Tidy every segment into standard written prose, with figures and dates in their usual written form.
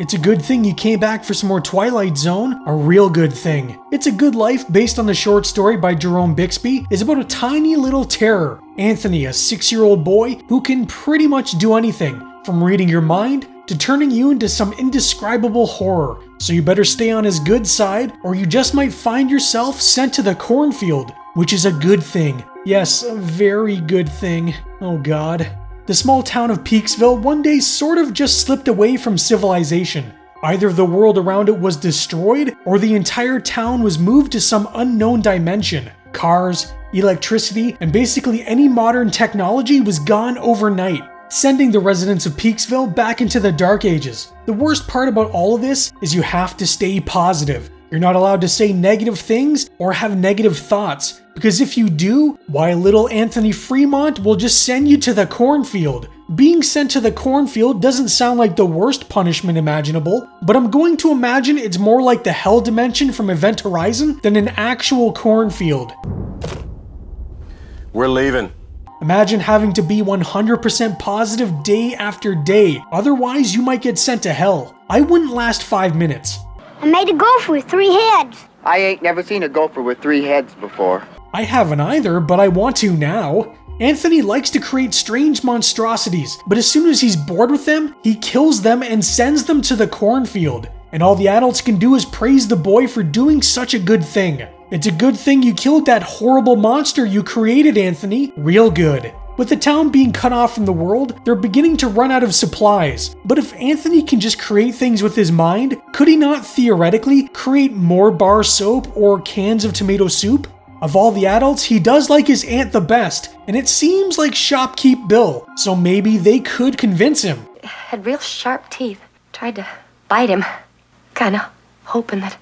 It's a good thing you came back for some more Twilight Zone, a real good thing. It's a Good Life, based on the short story by Jerome Bixby, is about a tiny little terror, Anthony, a 6-year-old boy who can pretty much do anything, from reading your mind to turning you into some indescribable horror. So you better stay on his good side, or you just might find yourself sent to the cornfield, which is a good thing. Yes, a very good thing. Oh god. The small town of Peaksville one day sort of just slipped away from civilization. Either the world around it was destroyed, or the entire town was moved to some unknown dimension. Cars, electricity, and basically any modern technology was gone overnight, sending the residents of Peaksville back into the Dark Ages. The worst part about all of this is you have to stay positive. You're not allowed to say negative things or have negative thoughts, because if you do, why, little Anthony Fremont will just send you to the cornfield. Being sent to the cornfield doesn't sound like the worst punishment imaginable, but I'm going to imagine it's more like the Hell Dimension from Event Horizon than an actual cornfield. We're leaving. Imagine having to be 100% positive day after day, otherwise you might get sent to hell. I wouldn't last 5 minutes. I made a gopher with 3 heads. I ain't never seen a gopher with 3 heads before. I haven't either, but I want to now. Anthony likes to create strange monstrosities, but as soon as he's bored with them, he kills them and sends them to the cornfield. And all the adults can do is praise the boy for doing such a good thing. It's a good thing you killed that horrible monster you created, Anthony. Real good. With the town being cut off from the world, they're beginning to run out of supplies. But if Anthony can just create things with his mind, could he not theoretically create more bar soap or cans of tomato soup? Of all the adults, he does like his aunt the best, and it seems like Shopkeep Bill, so maybe they could convince him. Had real sharp teeth. Tried to bite him. Kinda hoping that...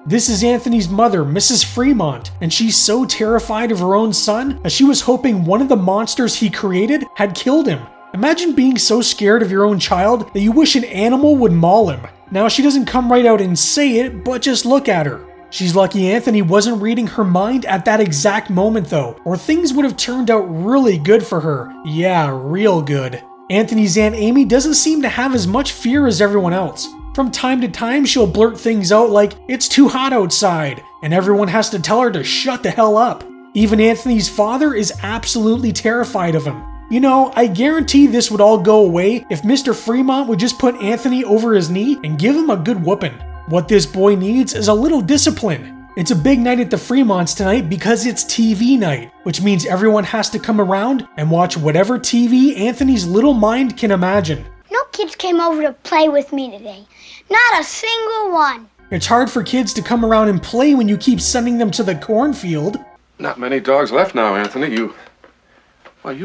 This is Anthony's mother, Mrs. Fremont, and she's so terrified of her own son that she was hoping one of the monsters he created had killed him. Imagine being so scared of your own child that you wish an animal would maul him. Now, she doesn't come right out and say it, but just look at her. She's lucky Anthony wasn't reading her mind at that exact moment though, or things would have turned out really good for her. Yeah, real good. Anthony's Aunt Amy doesn't seem to have as much fear as everyone else. From time to time, she'll blurt things out like, "It's too hot outside," and everyone has to tell her to shut the hell up. Even Anthony's father is absolutely terrified of him. You know, I guarantee this would all go away if Mr. Fremont would just put Anthony over his knee and give him a good whooping. What this boy needs is a little discipline. It's a big night at the Fremonts tonight because it's TV night, which means everyone has to come around and watch whatever TV Anthony's little mind can imagine. No kids came over to play with me today. Not a single one. It's hard for kids to come around and play when you keep sending them to the cornfield. Not many dogs left now, Anthony. You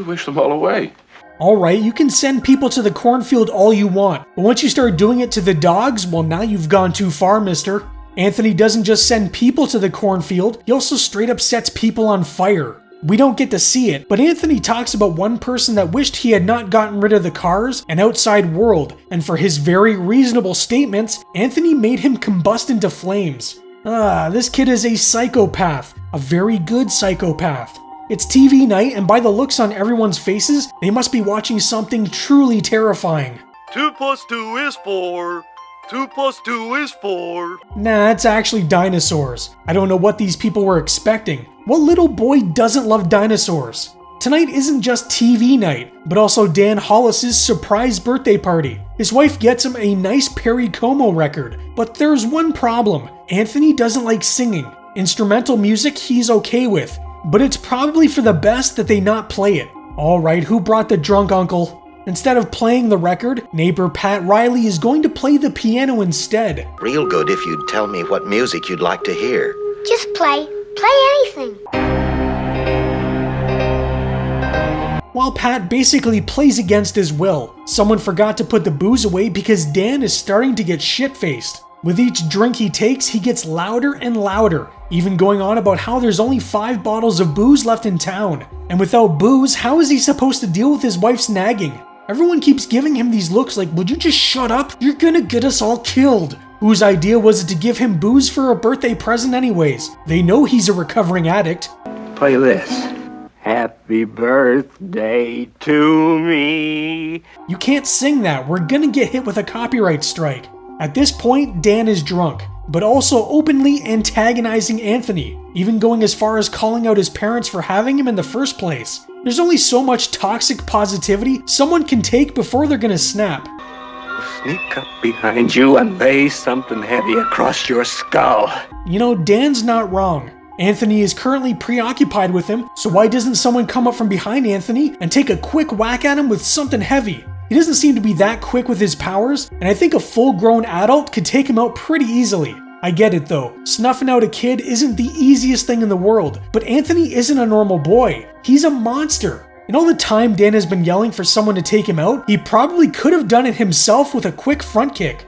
wish them all away. Alright, you can send people to the cornfield all you want, but once you start doing it to the dogs, well, now you've gone too far, mister. Anthony doesn't just send people to the cornfield, he also straight up sets people on fire. We don't get to see it, but Anthony talks about one person that wished he had not gotten rid of the cars and outside world, and for his very reasonable statements, Anthony made him combust into flames. This kid is a psychopath, a very good psychopath. It's TV night, and by the looks on everyone's faces, they must be watching something truly terrifying. 2 + 2 is 4. 2 + 2 is 4. Nah, it's actually dinosaurs. I don't know what these people were expecting. What little boy doesn't love dinosaurs? Tonight isn't just TV night, but also Dan Hollis's surprise birthday party. His wife gets him a nice Perry Como record, but there's one problem. Anthony doesn't like singing. Instrumental music he's okay with, but it's probably for the best that they not play it. Alright, who brought the drunk uncle? Instead of playing the record, neighbor Pat Riley is going to play the piano instead. Real good if you'd tell me what music you'd like to hear. Just play. Play anything. While Pat basically plays against his will, someone forgot to put the booze away because Dan is starting to get shit-faced. With each drink he takes, he gets louder and louder, even going on about how there's only 5 bottles of booze left in town. And without booze, how is he supposed to deal with his wife's nagging? Everyone keeps giving him these looks like, "Would you just shut up? You're gonna get us all killed." Whose idea was it to give him booze for a birthday present anyways? They know he's a recovering addict. Play this. Happy birthday to me. You can't sing that, we're gonna get hit with a copyright strike. At this point, Dan is drunk, but also openly antagonizing Anthony, even going as far as calling out his parents for having him in the first place. There's only so much toxic positivity someone can take before they're gonna snap. Sneak up behind you and lay something heavy across your skull. You know, Dan's not wrong. Anthony is currently preoccupied with him, so why doesn't someone come up from behind Anthony and take a quick whack at him with something heavy? He doesn't seem to be that quick with his powers, and I think a full-grown adult could take him out pretty easily. I get it though, snuffing out a kid isn't the easiest thing in the world, but Anthony isn't a normal boy. He's a monster. And all the time Dan has been yelling for someone to take him out, he probably could have done it himself with a quick front kick.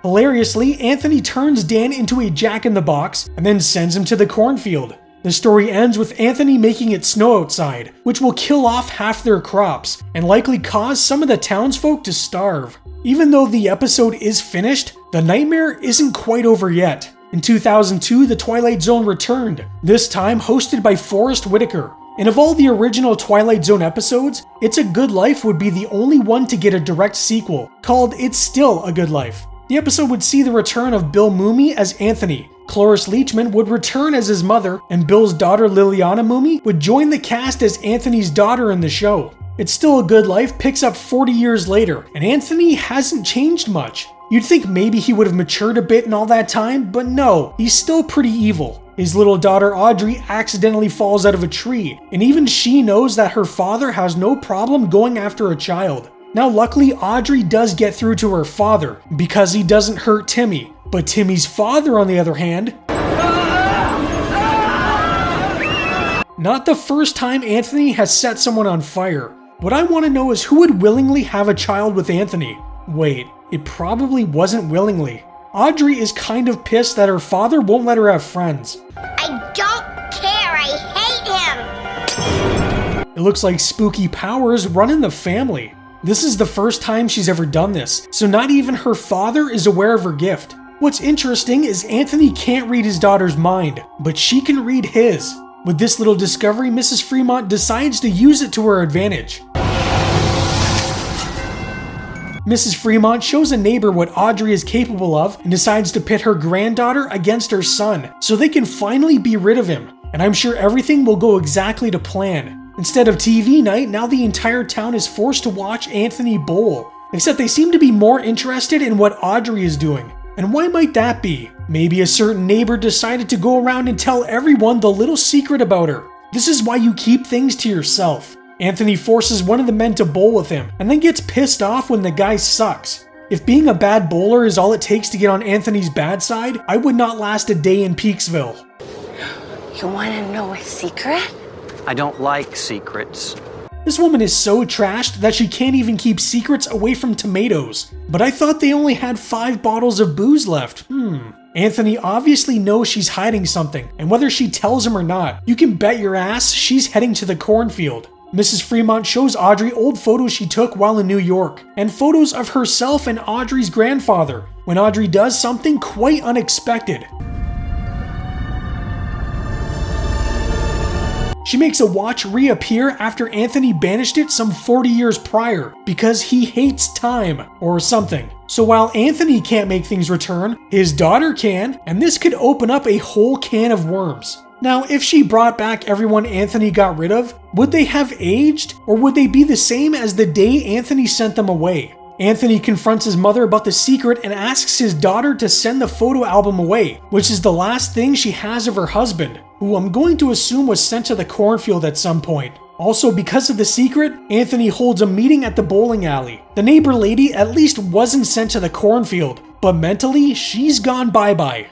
Hilariously, Anthony turns Dan into a jack-in-the-box and then sends him to the cornfield. The story ends with Anthony making it snow outside, which will kill off half their crops and likely cause some of the townsfolk to starve. Even though the episode is finished, the nightmare isn't quite over yet. In 2002, the Twilight Zone returned, this time hosted by Forrest Whitaker. And of all the original Twilight Zone episodes, It's a Good Life would be the only one to get a direct sequel, called It's Still a Good Life. The episode would see the return of Bill Mumy as Anthony, Cloris Leachman would return as his mother, and Bill's daughter Liliana Mumy would join the cast as Anthony's daughter in the show. It's Still a Good Life picks up 40 years later, and Anthony hasn't changed much. You'd think maybe he would have matured a bit in all that time, but no, he's still pretty evil. His little daughter Audrey accidentally falls out of a tree, and even she knows that her father has no problem going after a child. Now luckily Audrey does get through to her father, because he doesn't hurt Timmy. But Timmy's father, on the other hand, not the first time Anthony has set someone on fire. What I want to know is who would willingly have a child with Anthony? Wait, it probably wasn't willingly. Audrey is kind of pissed that her father won't let her have friends. I don't care. I hate him. It looks like spooky powers run in the family. This is the first time she's ever done this, so not even her father is aware of her gift. What's interesting is Anthony can't read his daughter's mind, but she can read his. With this little discovery, Mrs. Fremont decides to use it to her advantage. Mrs. Fremont shows a neighbor what Audrey is capable of and decides to pit her granddaughter against her son, so they can finally be rid of him. And I'm sure everything will go exactly to plan. Instead of TV night, now the entire town is forced to watch Anthony bowl. Except they seem to be more interested in what Audrey is doing. And why might that be? Maybe a certain neighbor decided to go around and tell everyone the little secret about her. This is why you keep things to yourself. Anthony forces one of the men to bowl with him, and then gets pissed off when the guy sucks. If being a bad bowler is all it takes to get on Anthony's bad side, I would not last a day in Peaksville. You want to know a secret? I don't like secrets. This woman is so trashed that she can't even keep secrets away from tomatoes. But I thought they only had 5 bottles of booze left. Anthony obviously knows she's hiding something, and whether she tells him or not, you can bet your ass she's heading to the cornfield. Mrs. Fremont shows Audrey old photos she took while in New York, and photos of herself and Audrey's grandfather, when Audrey does something quite unexpected. She makes a watch reappear after Anthony banished it some 40 years prior, because he hates time, or something. So while Anthony can't make things return, his daughter can, and this could open up a whole can of worms. Now, if she brought back everyone Anthony got rid of, would they have aged, or would they be the same as the day Anthony sent them away? Anthony confronts his mother about the secret and asks his daughter to send the photo album away, which is the last thing she has of her husband, who I'm going to assume was sent to the cornfield at some point. Also, because of the secret, Anthony holds a meeting at the bowling alley. The neighbor lady at least wasn't sent to the cornfield, but mentally, she's gone bye-bye.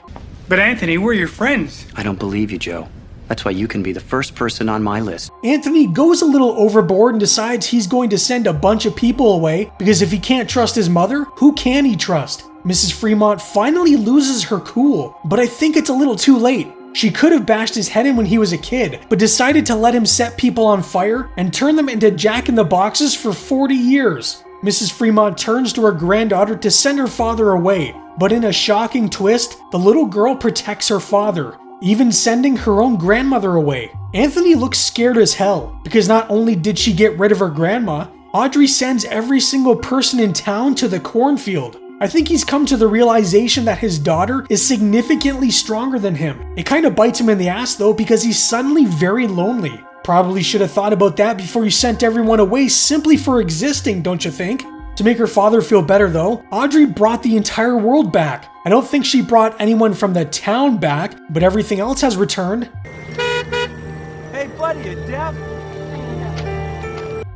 But Anthony, we're your friends. I don't believe you, Joe. That's why you can be the first person on my list. Anthony goes a little overboard and decides he's going to send a bunch of people away, because if he can't trust his mother, who can he trust? Mrs. Fremont finally loses her cool, but I think it's a little too late. She could have bashed his head in when he was a kid, but decided to let him set people on fire and turn them into jack-in-the-boxes for 40 years. Mrs. Fremont turns to her granddaughter to send her father away, but in a shocking twist, the little girl protects her father, even sending her own grandmother away. Anthony looks scared as hell, because not only did she get rid of her grandma, Audrey sends every single person in town to the cornfield. I think he's come to the realization that his daughter is significantly stronger than him. It kind of bites him in the ass though, because he's suddenly very lonely. Probably should have thought about that before you sent everyone away simply for existing, don't you think? To make her father feel better though, Audrey brought the entire world back. I don't think she brought anyone from the town back, but everything else has returned. Hey buddy, you deaf?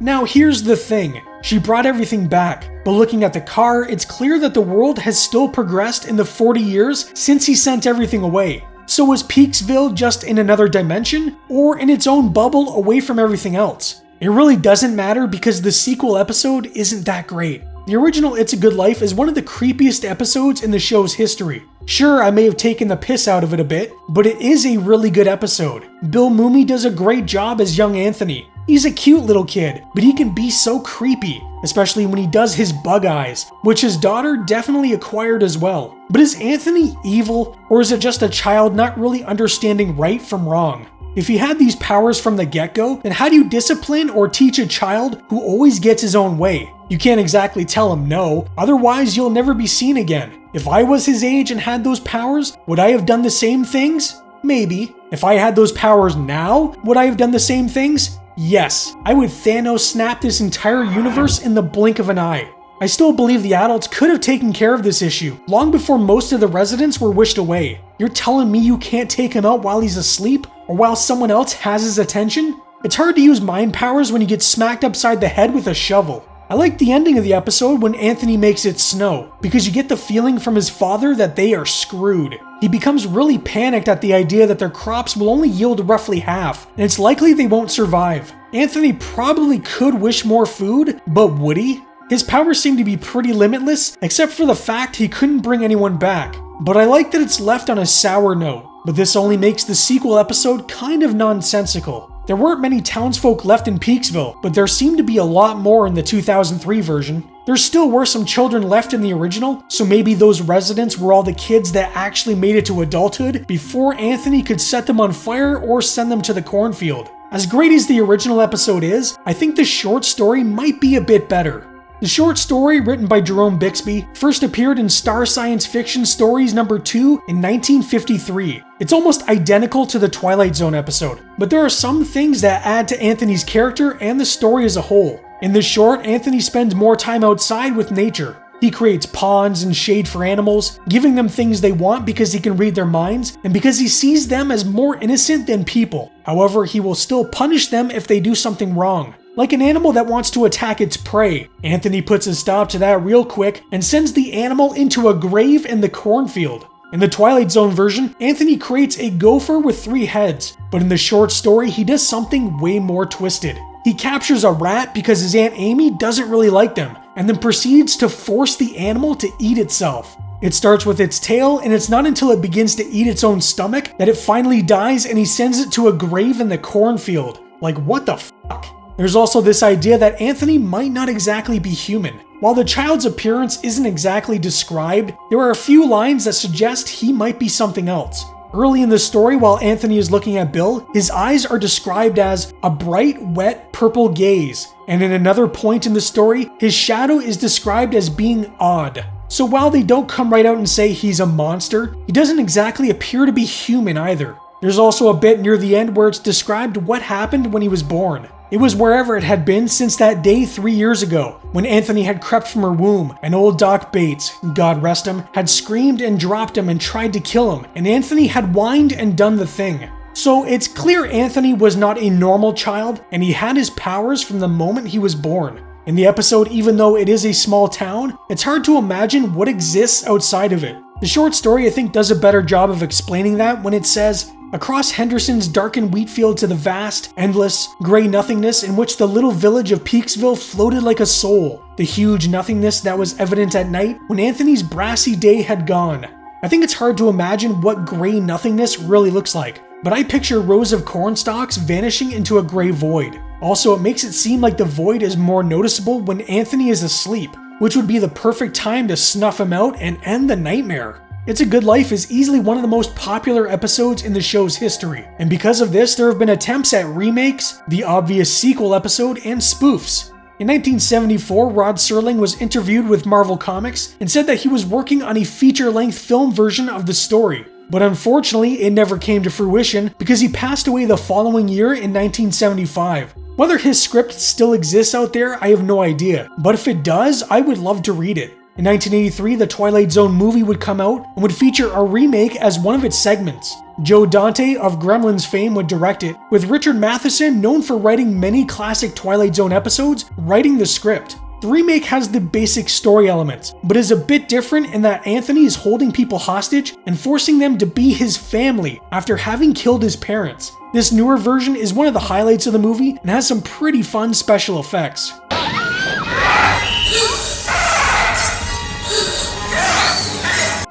Now here's the thing, she brought everything back, but looking at the car, it's clear that the world has still progressed in the 40 years since he sent everything away. So was Peaksville just in another dimension, or in its own bubble away from everything else? It really doesn't matter because the sequel episode isn't that great. The original It's a Good Life is one of the creepiest episodes in the show's history. Sure, I may have taken the piss out of it a bit, but it is a really good episode. Bill Mumy does a great job as young Anthony. He's a cute little kid, but he can be so creepy, especially when he does his bug eyes, which his daughter definitely acquired as well. But is Anthony evil, or is it just a child not really understanding right from wrong? If he had these powers from the get-go, then how do you discipline or teach a child who always gets his own way? You can't exactly tell him no, otherwise you'll never be seen again. If I was his age and had those powers, would I have done the same things? Maybe. If I had those powers now, would I have done the same things? Yes. I would Thanos snap this entire universe in the blink of an eye. I still believe the adults could have taken care of this issue long before most of the residents were wished away. You're telling me you can't take him out while he's asleep, or while someone else has his attention? It's hard to use mind powers when you get smacked upside the head with a shovel. I like the ending of the episode when Anthony makes it snow, because you get the feeling from his father that they are screwed. He becomes really panicked at the idea that their crops will only yield roughly half, and it's likely they won't survive. Anthony probably could wish more food, but would he? His powers seem to be pretty limitless, except for the fact he couldn't bring anyone back. But I like that it's left on a sour note, but this only makes the sequel episode kind of nonsensical. There weren't many townsfolk left in Peaksville, but there seemed to be a lot more in the 2003 version. There still were some children left in the original, so maybe those residents were all the kids that actually made it to adulthood before Anthony could set them on fire or send them to the cornfield. As great as the original episode is, I think the short story might be a bit better. The short story, written by Jerome Bixby, first appeared in Star Science Fiction Stories No. 2 in 1953. It's almost identical to the Twilight Zone episode, but there are some things that add to Anthony's character and the story as a whole. In this short, Anthony spends more time outside with nature. He creates ponds and shade for animals, giving them things they want because he can read their minds, and because he sees them as more innocent than people. However, he will still punish them if they do something wrong. Like an animal that wants to attack its prey, Anthony puts a stop to that real quick and sends the animal into a grave in the cornfield. In the Twilight Zone version, Anthony creates a gopher with 3 heads, but in the short story he does something way more twisted. He captures a rat because his Aunt Amy doesn't really like them, and then proceeds to force the animal to eat itself. It starts with its tail, and it's not until it begins to eat its own stomach that it finally dies and he sends it to a grave in the cornfield. Like, what the fuck? There's also this idea that Anthony might not exactly be human. While the child's appearance isn't exactly described, there are a few lines that suggest he might be something else. Early in the story, while Anthony is looking at Bill, his eyes are described as a bright, wet, purple gaze. And in another point in the story, his shadow is described as being odd. So while they don't come right out and say he's a monster, he doesn't exactly appear to be human either. There's also a bit near the end where it's described what happened when he was born. It was wherever it had been since that day 3 years ago, when Anthony had crept from her womb, and old Doc Bates, God rest him, had screamed and dropped him and tried to kill him, and Anthony had whined and done the thing. So it's clear Anthony was not a normal child, and he had his powers from the moment he was born. In the episode, even though it is a small town, it's hard to imagine what exists outside of it. The short story, I think, does a better job of explaining that when it says, across Henderson's darkened wheat field to the vast, endless, grey nothingness in which the little village of Peaksville floated like a soul, the huge nothingness that was evident at night when Anthony's brassy day had gone. I think it's hard to imagine what grey nothingness really looks like, but I picture rows of corn stalks vanishing into a grey void. Also, it makes it seem like the void is more noticeable when Anthony is asleep, which would be the perfect time to snuff him out and end the nightmare. It's a Good Life is easily one of the most popular episodes in the show's history, and because of this there have been attempts at remakes, the obvious sequel episode, and spoofs. In 1974, Rod Serling was interviewed with Marvel Comics and said that he was working on a feature-length film version of the story. But unfortunately, it never came to fruition because he passed away the following year in 1975. Whether his script still exists out there, I have no idea, but if it does, I would love to read it. In 1983, the Twilight Zone movie would come out and would feature a remake as one of its segments. Joe Dante of Gremlins fame would direct it, with Richard Matheson, known for writing many classic Twilight Zone episodes, writing the script. The remake has the basic story elements, but is a bit different in that Anthony is holding people hostage and forcing them to be his family after having killed his parents. This newer version is one of the highlights of the movie and has some pretty fun special effects.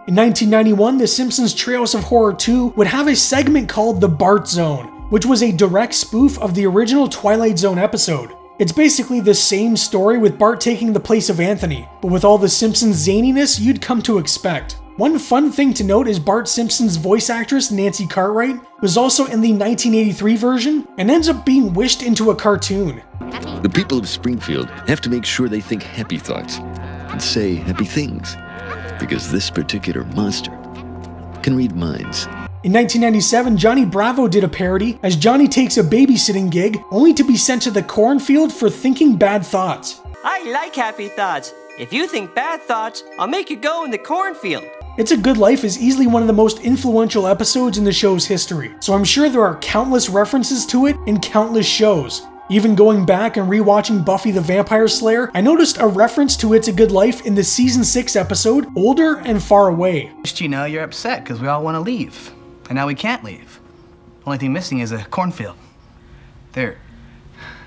In 1991, The Simpsons Treehouse of Horror 2 would have a segment called The Bart Zone, which was a direct spoof of the original Twilight Zone episode. It's basically the same story with Bart taking the place of Anthony, but with all the Simpsons zaniness you'd come to expect. One fun thing to note is Bart Simpson's voice actress Nancy Cartwright was also in the 1983 version and ends up being wished into a cartoon. The people of Springfield have to make sure they think happy thoughts and say happy things, because this particular monster can read minds. In 1997, Johnny Bravo did a parody as Johnny takes a babysitting gig only to be sent to the cornfield for thinking bad thoughts. I like happy thoughts. If you think bad thoughts, I'll make you go in the cornfield. It's a Good Life is easily one of the most influential episodes in the show's history, so I'm sure there are countless references to it in countless shows. Even going back and rewatching Buffy the Vampire Slayer, I noticed a reference to It's a Good Life in the season 6 episode, Older and Far Away. You know, you're upset because we all want to leave, and now we can't leave. Only thing missing is a cornfield. There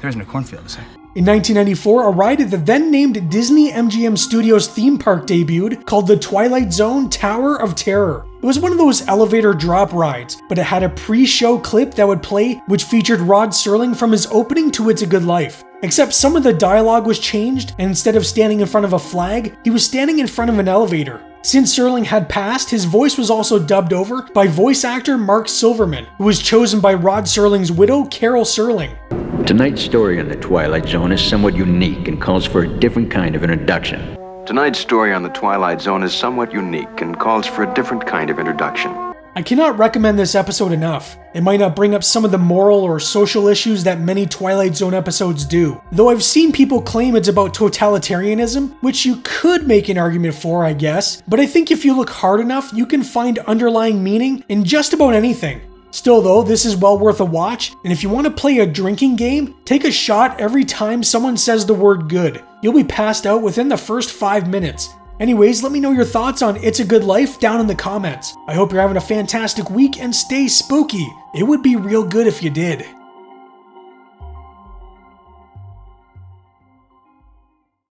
isn't a cornfield, is there? In 1994, a ride at the then-named Disney MGM Studios theme park debuted called the Twilight Zone Tower of Terror. It was one of those elevator drop rides, but it had a pre-show clip that would play which featured Rod Serling from his opening to It's a Good Life. Except some of the dialogue was changed, and instead of standing in front of a flag, he was standing in front of an elevator. Since Serling had passed, his voice was also dubbed over by voice actor Mark Silverman, who was chosen by Rod Serling's widow, Carol Serling. Tonight's story on the Twilight Zone is somewhat unique and calls for a different kind of introduction. Tonight's story on the Twilight Zone is somewhat unique and calls for a different kind of introduction. I cannot recommend this episode enough. It might not bring up some of the moral or social issues that many Twilight Zone episodes do, though I've seen people claim it's about totalitarianism, which you could make an argument for, I guess, but I think if you look hard enough, you can find underlying meaning in just about anything. Still though, this is well worth a watch, and if you want to play a drinking game, take a shot every time someone says the word good. You'll be passed out within the first 5 minutes. Anyways, let me know your thoughts on It's a Good Life down in the comments. I hope you're having a fantastic week and stay spooky. It would be real good if you did.